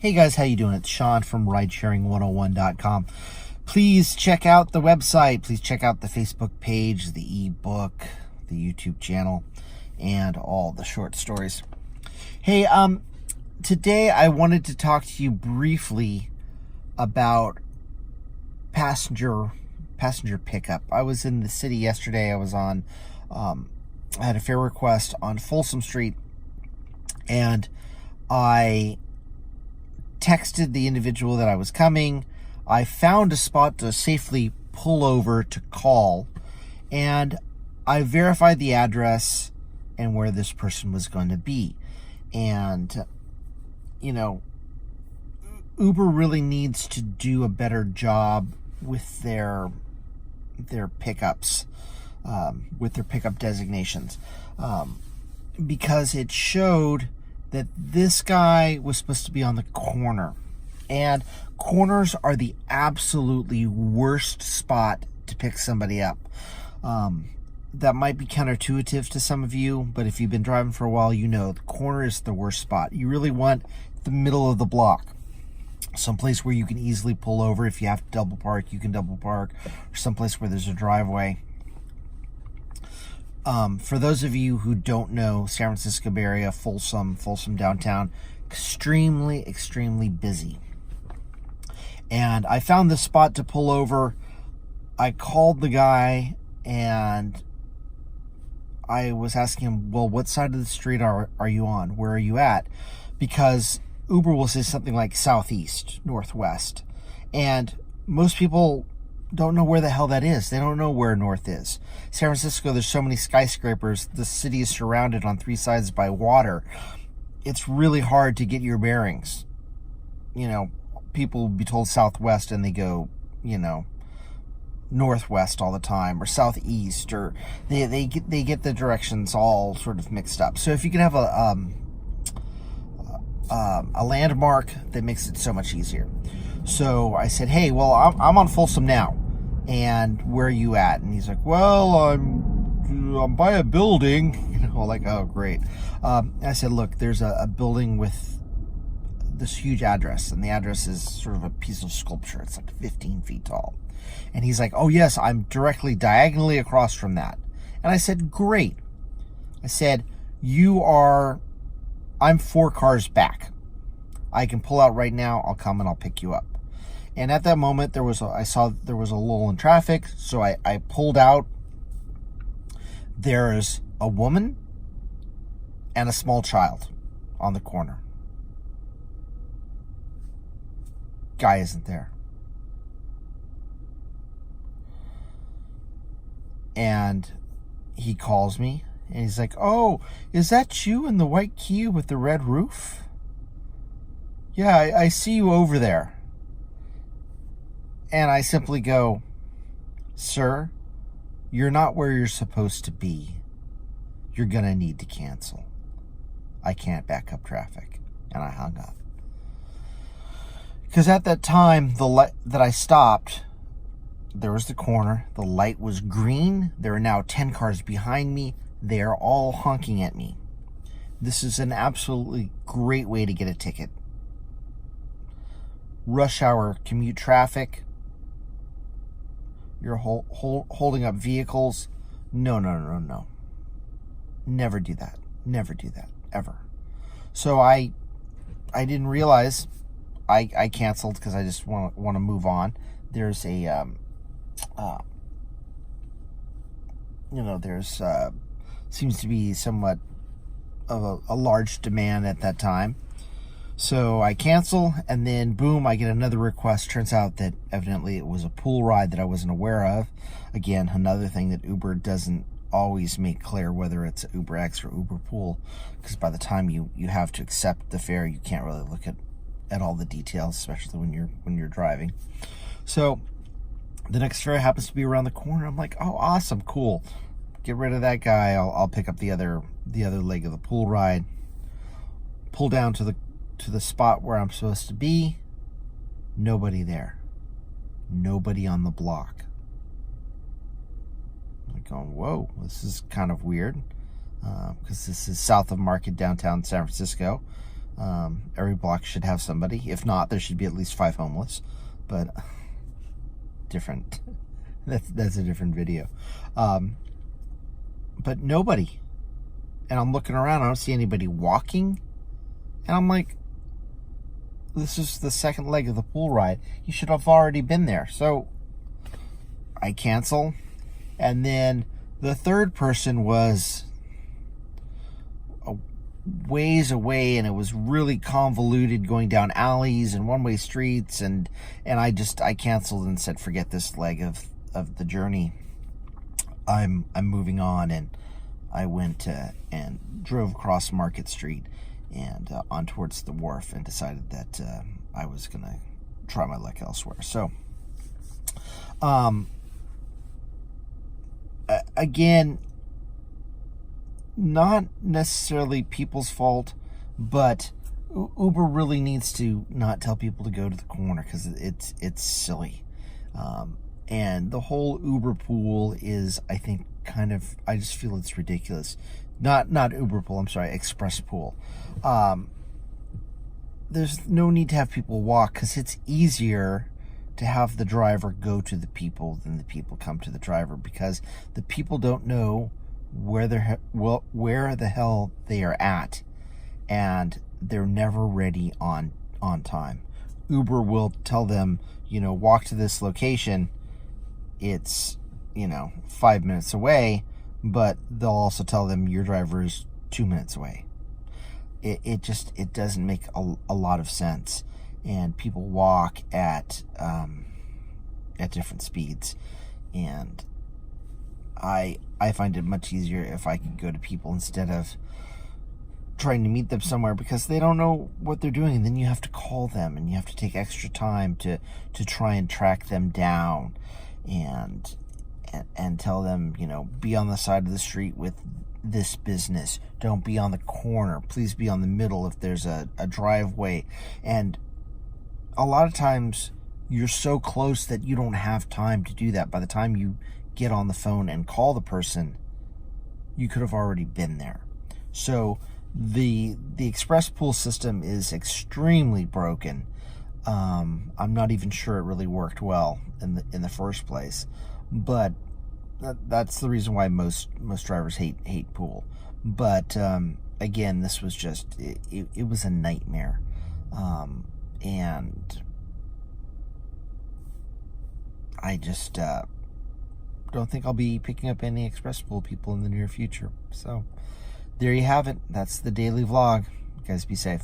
Hey guys, how you doing? It's Sean from Ridesharing101.com. Please check out the website. Please check out the Facebook page, the ebook, the YouTube channel, and all the short stories. Hey, today I wanted to talk to you briefly about passenger pickup. I was in the city yesterday. I was on, I had a fare request on Folsom Street, and I texted the individual that I was coming. I found a spot to safely pull over to call, and I verified the address and where this person was going to be. And, you know, Uber really needs to do a better job with their pickups, with their pickup designations, because it showed that this guy was supposed to be on the corner, and corners are the absolutely worst spot to pick somebody up. That might be counterintuitive to some of you, but if you've been driving for a while, you know the corner is the worst spot. You really want the middle of the block, someplace where you can easily pull over. If you have to double park, you can double park, or someplace where there's a driveway. For those of you who don't know, San Francisco Bay Area, Folsom downtown, extremely busy. And I found this spot to pull over. I called the guy and I was asking him, well, what side of the street are you on? Where are you at? Because Uber will say something like southeast, northwest. And most people don't know where the hell that is. They don't know where north is. San Francisco, there's so many skyscrapers. The city is surrounded on three sides by water. It's really hard to get your bearings. You know, people will be told southwest and they go, you know, northwest all the time, or southeast, or they get the directions all sort of mixed up. So if you can have a landmark, that makes it so much easier. So I said, hey, well, I'm on Folsom now, and where are you at? And he's like, well, I'm by a building. You know, like, oh, great. I said, look, there's a building with this huge address, and the address is sort of a piece of sculpture. It's like 15 feet tall. And he's like, oh, yes, I'm directly diagonally across from that. And I said, great. I said, I'm 4 cars back. I can pull out right now. I'll come and I'll pick you up. And at that moment, I saw there was a lull in traffic, so I pulled out. There's a woman and a small child on the corner. Guy isn't there. And he calls me, and he's like, oh, is that you in the white Kia with the red roof? Yeah, I see you over there. And I simply go, sir, you're not where you're supposed to be. You're going to need to cancel. I can't back up traffic. And I hung up. Because at that time, the light that I stopped, there was the corner. The light was green. There are now 10 cars behind me. They are all honking at me. This is an absolutely great way to get a ticket. Rush hour commute traffic. You're holding up vehicles. No. Never do that. Never do that, ever. So I didn't realize. I canceled because I just want to move on. There's a seems to be somewhat of a large demand at that time. So I cancel, and then boom, I get another request. Turns out that evidently it was a pool ride that I wasn't aware of. Again, another thing that Uber doesn't always make clear, whether it's Uber X or Uber Pool, because by the time you have to accept the fare, you can't really look at all the details, especially when you're driving. So the next fare happens to be around the corner. I'm like, oh, awesome, cool. Get rid of that guy. I'll pick up the other leg of the pool ride. Pull down to the spot where I'm supposed to be. Nobody there. Nobody on the block. I'm like going, whoa, this is kind of weird. Because this is south of Market, downtown San Francisco. Every block should have somebody. If not, there should be at least 5 homeless. But different. That's a different video. But nobody. And I'm looking around, I don't see anybody walking. And I'm like, this is the second leg of the pool ride. You should have already been there. So I cancel. And then the third person was a ways away, and it was really convoluted, going down alleys and one-way streets, and I canceled and said, forget this leg of the journey. I'm moving on. And I went and drove across Market Street and on towards the wharf, and decided that I was gonna try my luck elsewhere. So again, not necessarily people's fault, but Uber really needs to not tell people to go to the corner, because it's silly. And the whole Uber pool is, I think, I just feel it's ridiculous. Not Uber pool, I'm sorry, Express pool. There's no need to have people walk, because it's easier to have the driver go to the people than the people come to the driver, because the people don't know where the hell they are at, and they're never ready on time. Uber will tell them, walk to this location. It's 5 minutes away, but they'll also tell them your driver is 2 minutes away. It doesn't make a lot of sense, and people walk at different speeds, and I find it much easier if I can go to people instead of trying to meet them somewhere, because they don't know what they're doing, and then you have to call them, and you have to take extra time to try and track them down, and tell them, be on the side of the street with this business. Don't be on the corner. Please be on the middle if there's a driveway. And a lot of times you're so close that you don't have time to do that. By the time you get on the phone and call the person, you could have already been there. So the express pool system is extremely broken. I'm not even sure it really worked well in the first place, but that's the reason why most drivers hate pool. But again, this was just it was a nightmare, and I just don't think I'll be picking up any express pool people in the near future. So there you have it. That's the daily vlog. You guys be safe.